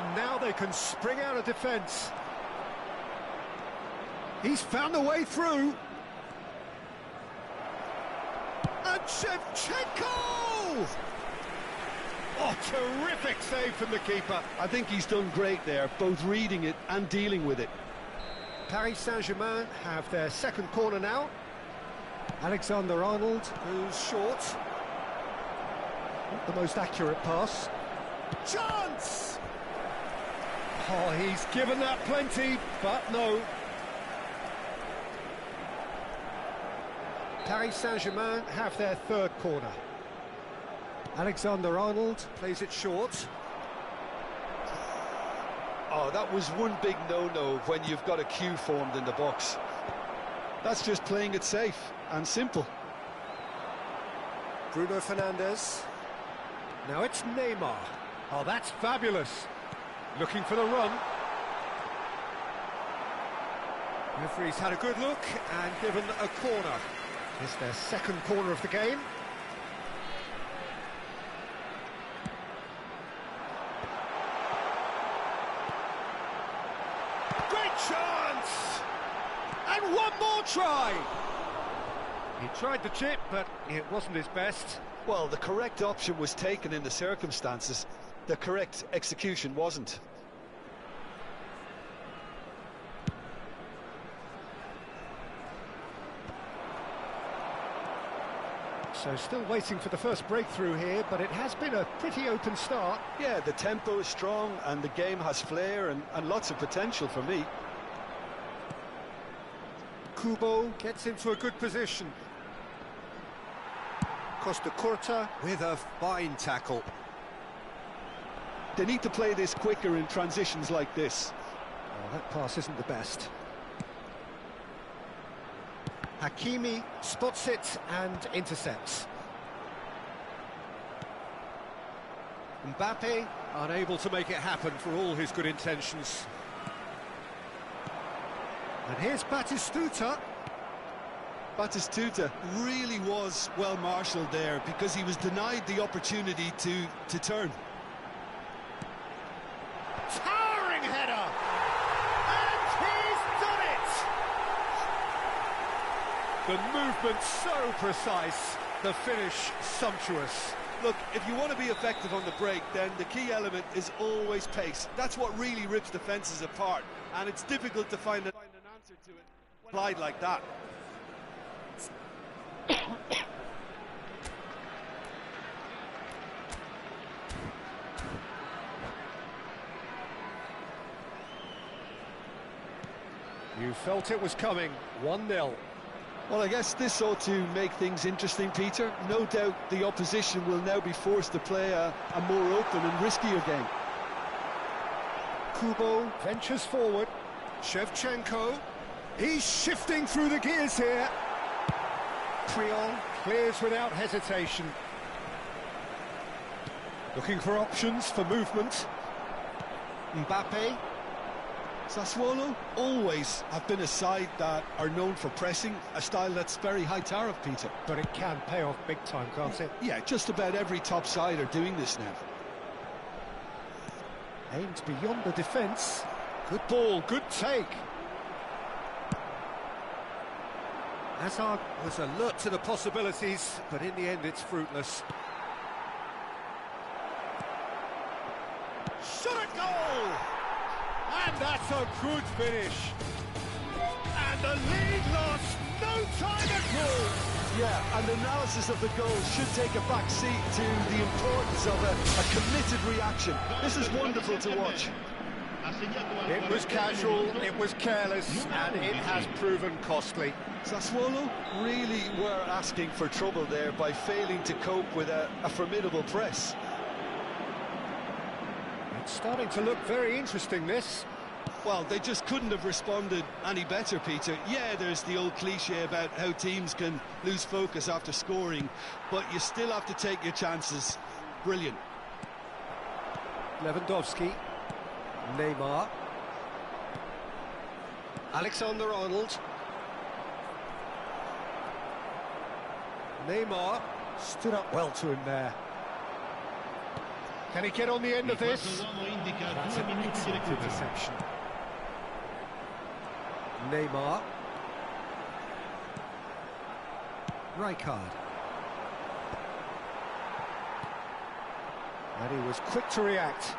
And now they can spring out of defence. He's found a way through. And Shevchenko! Oh, terrific save from the keeper. I think he's done great there, both reading it and dealing with it. Paris Saint-Germain have their second corner now. Alexander-Arnold, who's short. Not the most accurate pass. Chance! Oh, he's given that plenty, but no. Paris Saint-Germain have their third corner. Alexander-Arnold plays it short. Oh, that was one big no-no when you've got a queue formed in the box. That's just playing it safe and simple. Bruno Fernandes. Now it's Neymar. Oh, that's fabulous. Looking for the run. Referee's had a good look and given a corner. It's their second corner of the game. Great chance! And one more try! He tried the chip, but it wasn't his best. Well, the correct option was taken in the circumstances. The correct execution wasn't. So still waiting for the first breakthrough here, but it has been a pretty open start. Yeah, the tempo is strong and the game has flair and lots of potential for me. Kubo gets into a good position. Costa Curta with a fine tackle. They need to play this quicker in transitions like this. Oh, that pass isn't the best. Hakimi spots it and intercepts. Mbappe unable to make it happen for all his good intentions. And here's Batistuta. Batistuta really was well marshalled there because he was denied the opportunity to turn. Towering header! And he's done it! The movement so precise, the finish sumptuous. Look, if you want to be effective on the break, then the key element is always pace. That's what really rips defences apart, and it's difficult to find an answer to it applied like that. You felt it was coming, 1-0. Well, I guess this ought to make things interesting, Peter. No doubt the opposition will now be forced to play a more open and riskier game. Kubo ventures forward. Shevchenko. He's shifting through the gears here. Priol clears without hesitation. Looking for options for movement. Mbappe. Sassuolo always have been a side that are known for pressing, a style that's very high tariff, Peter. But it can pay off big time, can't it? Yeah, just about every top side are doing this now. Aimed beyond the defence. Good ball, good take. Hazard was alert to the possibilities, but in the end it's fruitless. Shot at goal! And that's a good finish. And the lead lost no time at all. Yeah, and analysis of the goal should take a back seat to the importance of a committed reaction. This is wonderful to watch. It was casual, it was careless, and it has proven costly. Sassuolo really were asking for trouble there by failing to cope with a formidable press. It's starting to look very interesting, this. Well, they just couldn't have responded any better, Peter. Yeah, there's the old cliche about how teams can lose focus after scoring, but you still have to take your chances. Brilliant. Lewandowski. Neymar. Alexander-Arnold. Neymar stood up well to him there. Can he get on the end of this? That's an excellent interception. Neymar. Rijkaard. And he was quick to react.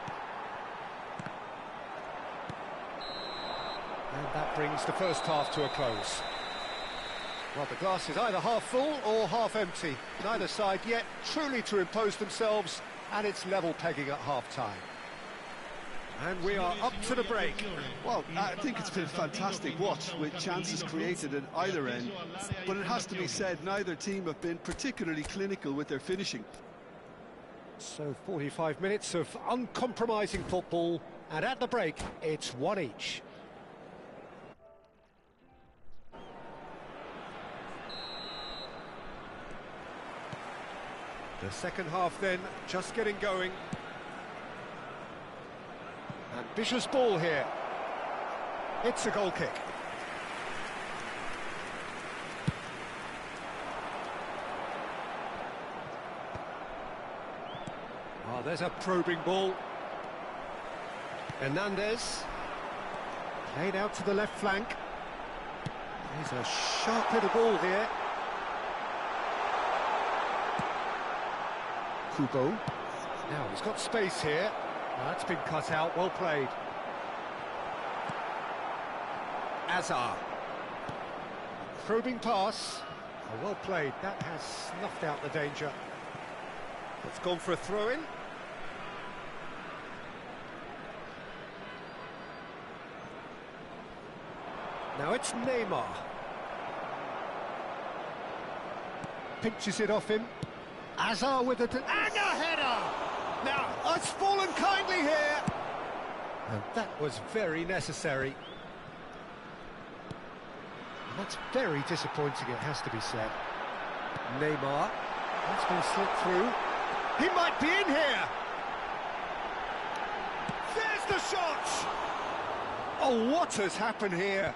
And that brings the first half to a close. Well, the glass is either half full or half empty. Neither side yet truly to impose themselves, and it's level pegging at half-time. And we are up to the break. Well, I think it's been a fantastic watch with chances created at either end, but it has to be said neither team have been particularly clinical with their finishing. So 45 minutes of uncompromising football, and at the break it's one each. The second half then just getting going. Ambitious ball here. It's a goal kick. Oh, there's a probing ball. Hernandez. Played out to the left flank. There's a sharp hit of ball here. Kubo. Now he's got space here. That's been cut out, well played. Azar. Probing pass. Oh, well played, that has snuffed out the danger. It's gone for a throw-in. Now it's Neymar. Pinches it off him. Azar with it, and a header! Now, it's fallen kindly here! And that was very necessary. And that's very disappointing, it has to be said. Neymar, that's been slipped through. He might be in here! There's the shot! Oh, what has happened here?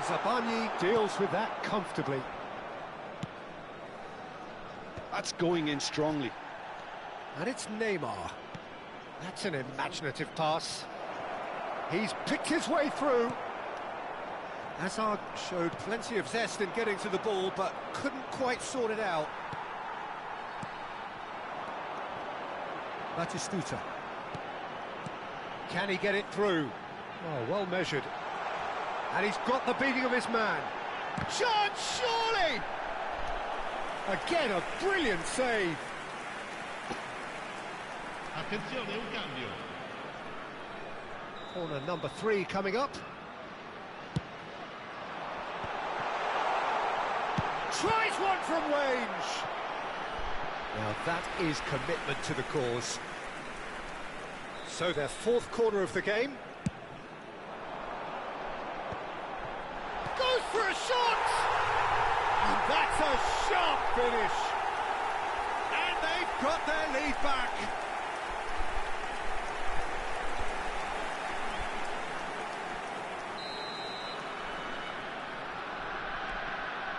Zabani deals with that comfortably. That's going in strongly. And it's Neymar. That's an imaginative pass. He's picked his way through. Hazard showed plenty of zest in getting to the ball, but couldn't quite sort it out. Batistuta. Can he get it through? Oh, well measured. And he's got the beating of his man. Chance, surely! Again, a brilliant save. Attenzione, un cambio. Corner number 3 coming up. Tries one from range. Now that is commitment to the cause. So their 4th corner of the game. Goes for a shot! And that's a sharp finish. And they've got their lead back.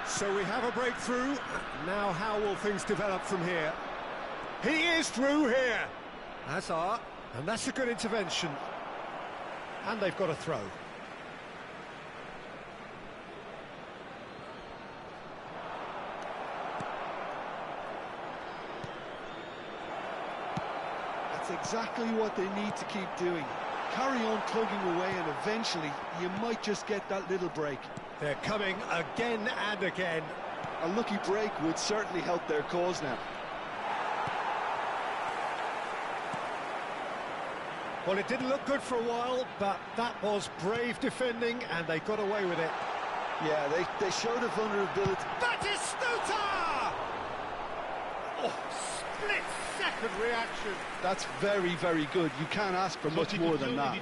So we have a breakthrough. Now how will things develop from here? He is through here. Hazard, and that's a good intervention. And they've got a throw. That's exactly what they need to keep doing. Carry on plugging away and eventually you might just get that little break. They're coming again and again. A lucky break would certainly help their cause now. Well, it didn't look good for a while, but that was brave defending and they got away with it. Yeah, they showed a vulnerability. Batistuta! Oh, split-second reaction. That's very, very good. You can't ask for much more than that.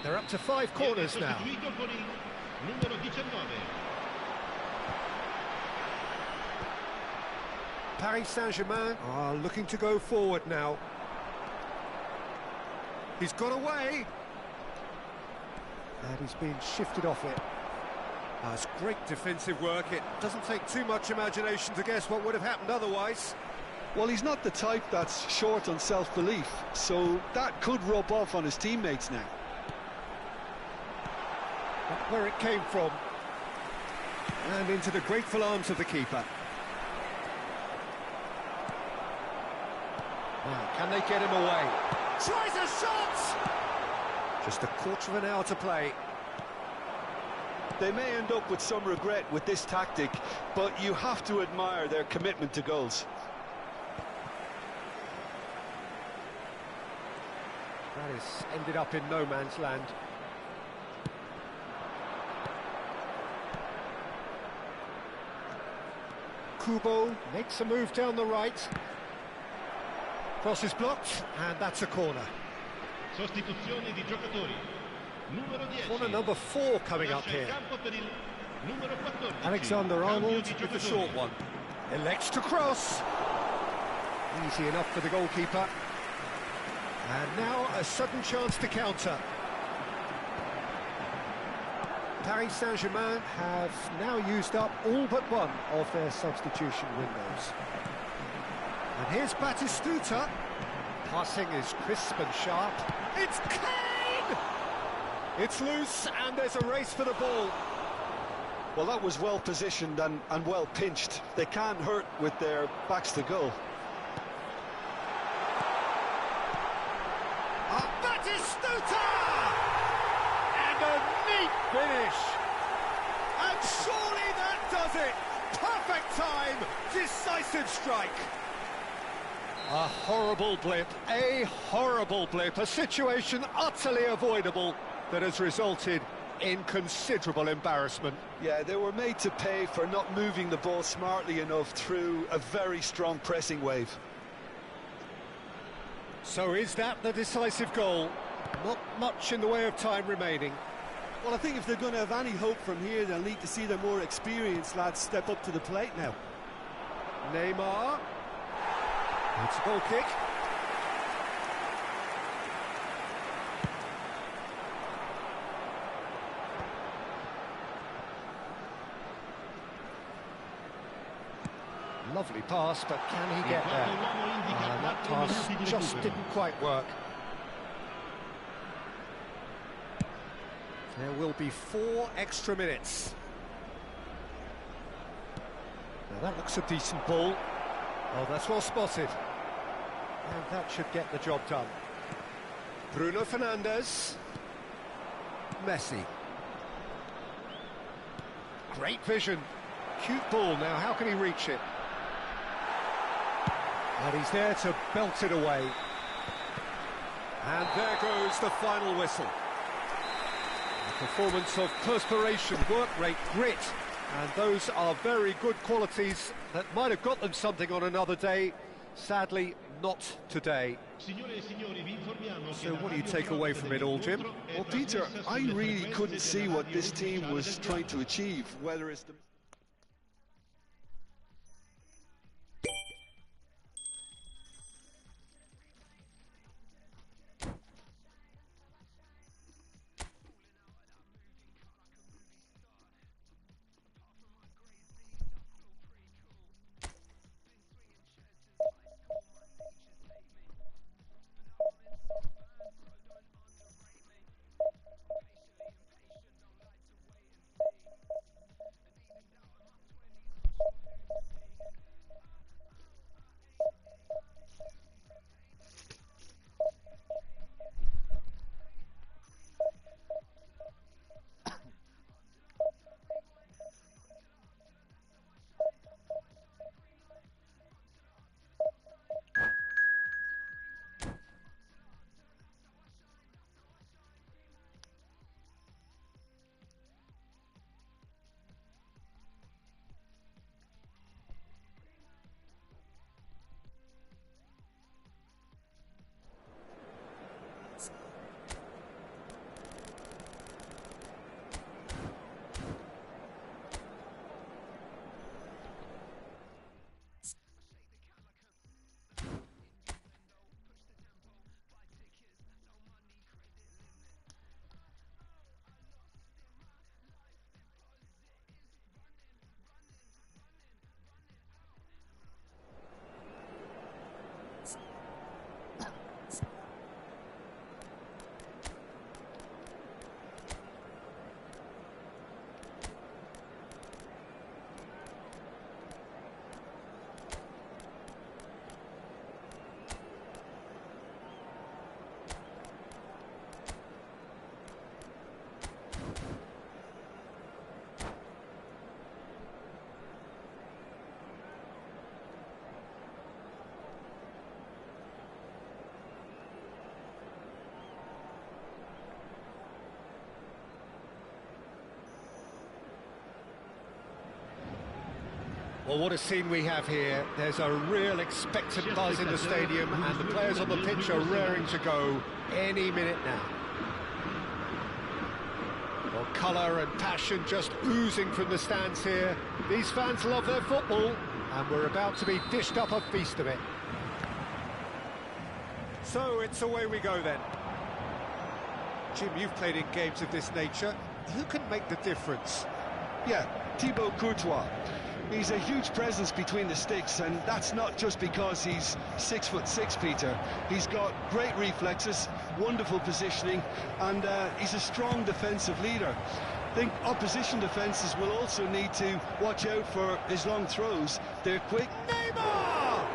They're up to 5 corners now. Paris Saint-Germain are looking to go forward now. He's got away. And he's been shifted off it. That's great defensive work. It doesn't take too much imagination to guess what would have happened otherwise. Well, he's not the type that's short on self-belief, so that could rub off on his teammates now. That's where it came from. And into the grateful arms of the keeper. Now, can they get him away? Tries a shot! Just a quarter of an hour to play. They may end up with some regret with this tactic, but you have to admire their commitment to goals. That has ended up in no man's land. Kubo makes a move down the right. Cross is blocked, and that's a corner. Sostituzione di giocatori. Numero 10. Corner number 4 coming up here. Numero 14. Alexander Arnold with the short one. Elects to cross. Easy enough for the goalkeeper. And now a sudden chance to counter. Paris Saint-Germain have now used up all but one of their substitution windows. And here's Batistuta. Passing is crisp and sharp. It's Kane! It's loose, and there's a race for the ball. Well, that was well positioned and well pinched. They can't hurt with their backs to goal. Batistuta! And a neat finish. And surely that does it. Perfect time, decisive strike. A horrible blip, a situation utterly avoidable that has resulted in considerable embarrassment. Yeah, they were made to pay for not moving the ball smartly enough through a very strong pressing wave. So is that the decisive goal? Not much in the way of time remaining. Well, I think if they're going to have any hope from here, they'll need to see their more experienced lads step up to the plate now. Neymar. It's a goal kick. Lovely pass, but can he get there? And that pass just didn't quite work. There will be 4 extra minutes. Now that looks a decent ball. Oh, that's well spotted. And that should get the job done. Bruno Fernandes. Messi. Great vision. Cute ball now, how can he reach it? And he's there to belt it away. And there goes the final whistle. A performance of perspiration, work rate, grit. And those are very good qualities that might have got them something on another day. Sadly, not today. So what do you take away from it all, Jim? Well, Peter, I really couldn't see what this team was trying to achieve, whether it's the... Well, what a scene we have here. There's a real expectant buzz in the stadium, and the players on the pitch are raring to go any minute now. Well, colour and passion just oozing from the stands here. These fans love their football, and we're about to be dished up a feast of it. So it's away we go then. Jim, you've played in games of this nature. Who can make the difference? Yeah, Thibaut Courtois. He's a huge presence between the sticks, and that's not just because he's 6'6", Peter. He's got great reflexes, wonderful positioning, and he's a strong defensive leader. I think opposition defences will also need to watch out for his long throws. They're quick. Neymar!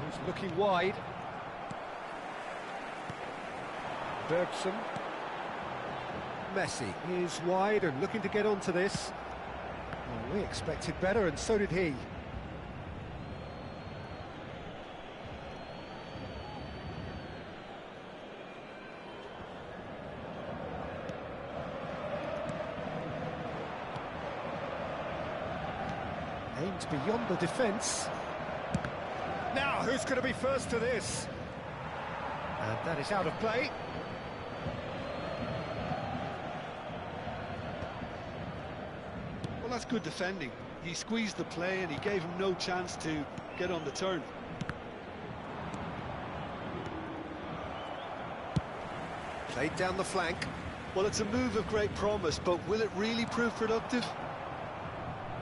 He's looking wide. Bergson. Messi is wide and looking to get onto this. Well, we expected better, and so did he. Aimed beyond the defence. Now, who's going to be first to this? And that is out of play. Well, that's good defending. He squeezed the play and he gave him no chance to get on the turn. Played down the flank. Well, it's a move of great promise, but will it really prove productive?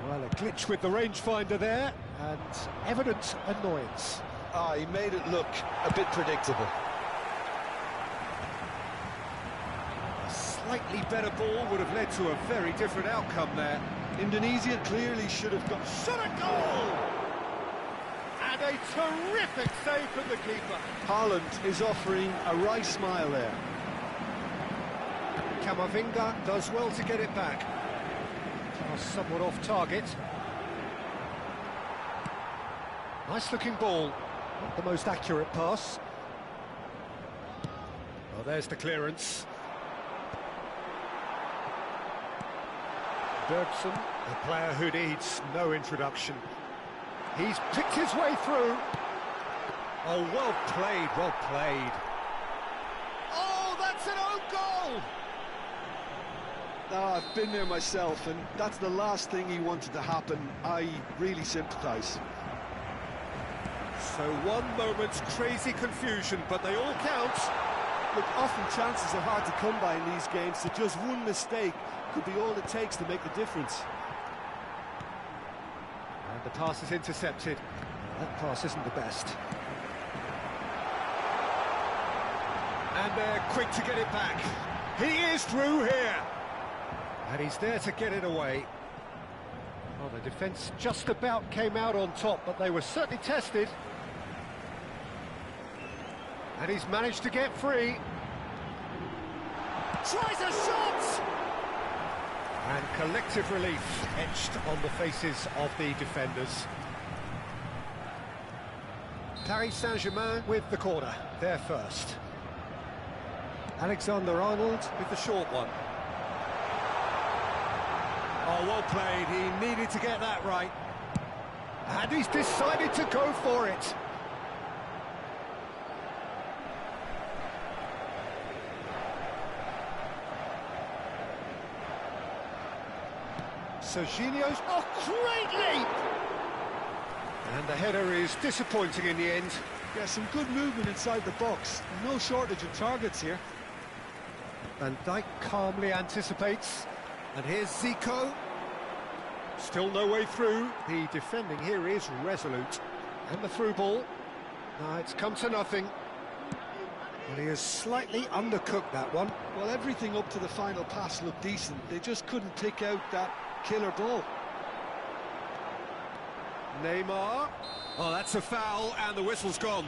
Well, a glitch with the rangefinder there, and evident annoyance. He made it look a bit predictable. A slightly better ball would have led to a very different outcome there. Indonesia clearly should have got... Shot a goal! And a terrific save from the keeper. Haaland is offering a wry smile there. Camavinga does well to get it back. Pass somewhat off target. Nice looking ball. Not the most accurate pass. Well, there's the clearance. Bergson, a player who needs no introduction. He's picked his way through. Oh, well played, well played. Oh, that's an own goal! I've been there myself, and that's the last thing he wanted to happen. I really sympathise. So one moment's crazy confusion, but they all count. Look, often chances are hard to come by in these games, so just one mistake could be all it takes to make the difference. And the pass is intercepted. That pass isn't the best. And they're quick to get it back. He is through here. And he's there to get it away. Well, the defence just about came out on top, but they were certainly tested. And he's managed to get free. Tries a shot! And collective relief etched on the faces of the defenders. Paris Saint-Germain with the corner, they're first. Alexander-Arnold with the short one. Oh, well played, he needed to get that right. And he's decided to go for it. Serginho's, oh, great leap! And the header is disappointing in the end. Yeah, some good movement inside the box. No shortage of targets here. Van Dijk calmly anticipates. And here's Zico. Still no way through. The defending here is resolute. And the through ball. It's come to nothing. Well, he has slightly undercooked that one. Well, everything up to the final pass looked decent. They just couldn't pick out that killer ball. Neymar. Oh, that's a foul, and the whistle's gone.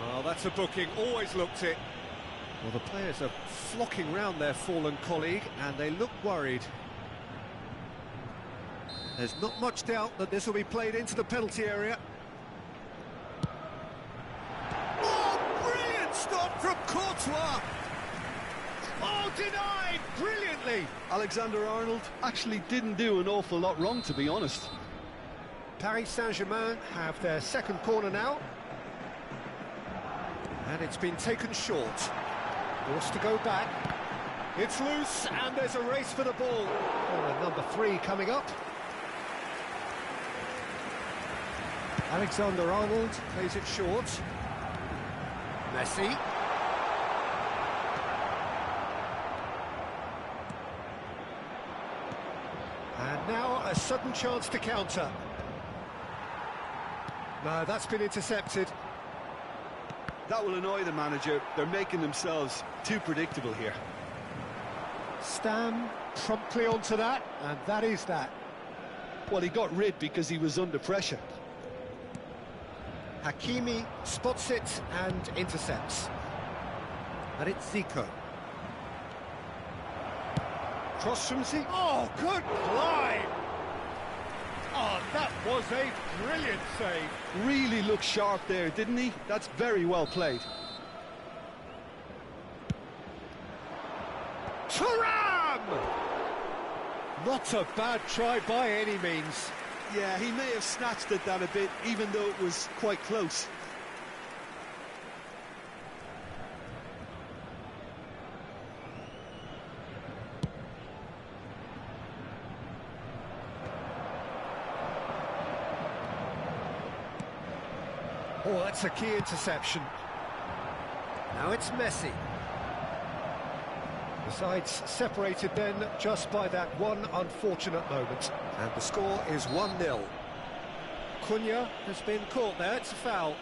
Well, that's a booking. Always looked it. Well, the players are flocking round their fallen colleague, and they look worried. There's not much doubt that this will be played into the penalty area. Oh, brilliant! Courtois. Oh, denied brilliantly. Alexander-Arnold actually didn't do an awful lot wrong, to be honest. Paris Saint-Germain have their second corner now. And it's been taken short. Forced to go back. It's loose, and there's a race for the ball. Corner number 3 coming up. Alexander-Arnold plays it short. Messi. And now a sudden chance to counter. No, that's been intercepted. That will annoy the manager. They're making themselves too predictable here. Stam promptly onto that, and that is that. Well, he got rid because he was under pressure. Hakimi spots it and intercepts. And it's Zico. Cross from Zico. Oh, good line! Oh, that was a brilliant save. Really looked sharp there, didn't he? That's very well played. Thuram! Not a bad try by any means. Yeah, he may have snatched at that a bit, even though it was quite close. Oh, that's a key interception. Now it's Messi. The sides separated then just by that one unfortunate moment. And the score is 1-0. Cunha has been caught there, it's a foul.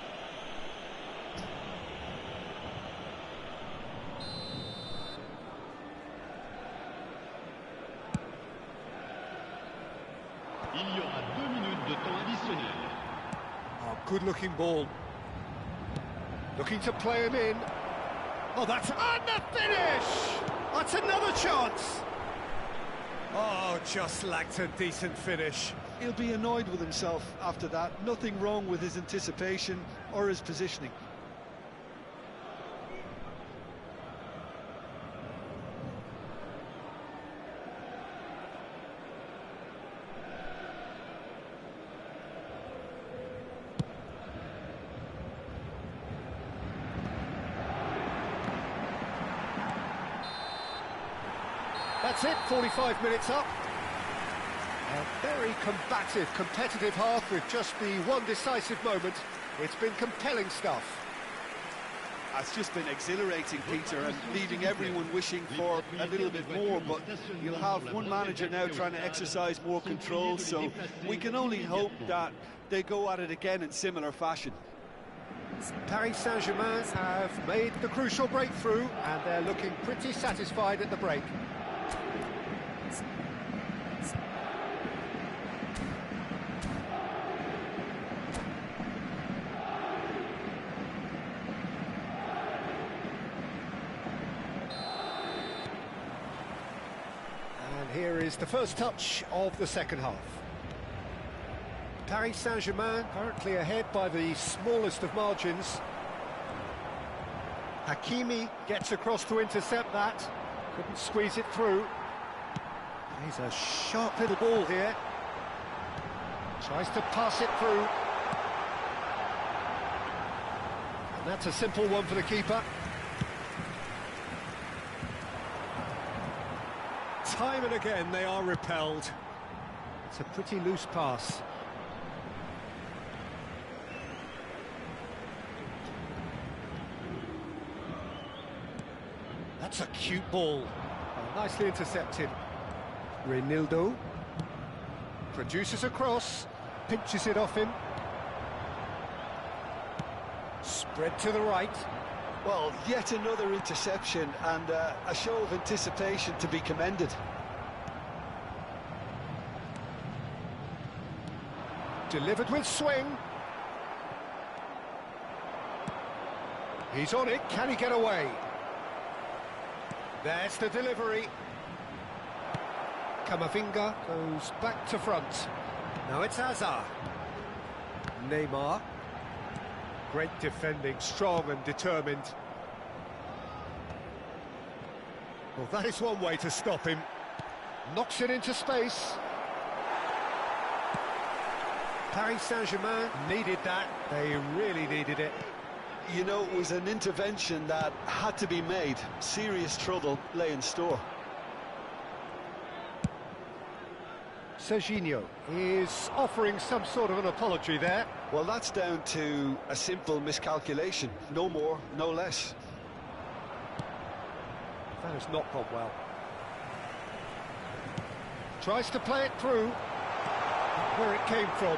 Il y aura 2 minutes de temps additionnel. Oh, good-looking ball. Looking to play him in. Oh, that's... and the finish! That's another chance! Oh, just lacked a decent finish. He'll be annoyed with himself after that. Nothing wrong with his anticipation or his positioning. That's it, 45 minutes up. A very combative, competitive half with just the one decisive moment. It's been compelling stuff. It's just been exhilarating, Peter, and leaving everyone wishing for a little bit more, but you'll have one manager now trying to exercise more control, so we can only hope that they go at it again in similar fashion. Paris Saint-Germain have made the crucial breakthrough, and they're looking pretty satisfied at the break. Here is the first touch of the second half. Paris Saint-Germain currently ahead by the smallest of margins. Hakimi gets across to intercept that. Couldn't squeeze it through. He's a sharp little ball here. Tries to pass it through. And that's a simple one for the keeper. Time and again they are repelled. It's a pretty loose pass. That's a cute ball. Oh, nicely intercepted. Reinildo produces a cross, pinches it off him. Spread to the right. Well, yet another interception and a show of anticipation to be commended. Delivered with swing. He's on it, can he get away? There's the delivery. Camavinga goes back to front. Now it's Hazard. Neymar. Great defending, strong and determined. Well, that is one way to stop him. Knocks it into space. Paris Saint-Germain needed that. They really needed it. You know, it was an intervention that had to be made. Serious trouble lay in store. Serginho is offering some sort of an apology there. Well, that's down to a simple miscalculation. No more, no less. That has not gone well. Tries to play it through. Where it came from.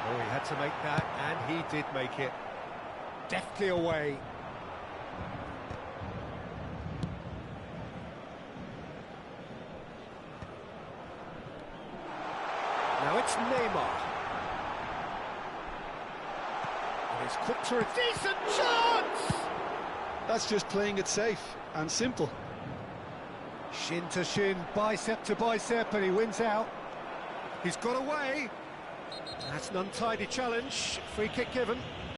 Oh, he had to make that, and he did make it. Deftly away. Now it's Neymar. And he's quick to a decent chance! That's just playing it safe and simple. Shin to shin, bicep to bicep, and he wins out. He's got away. That's an untidy challenge. Free kick given.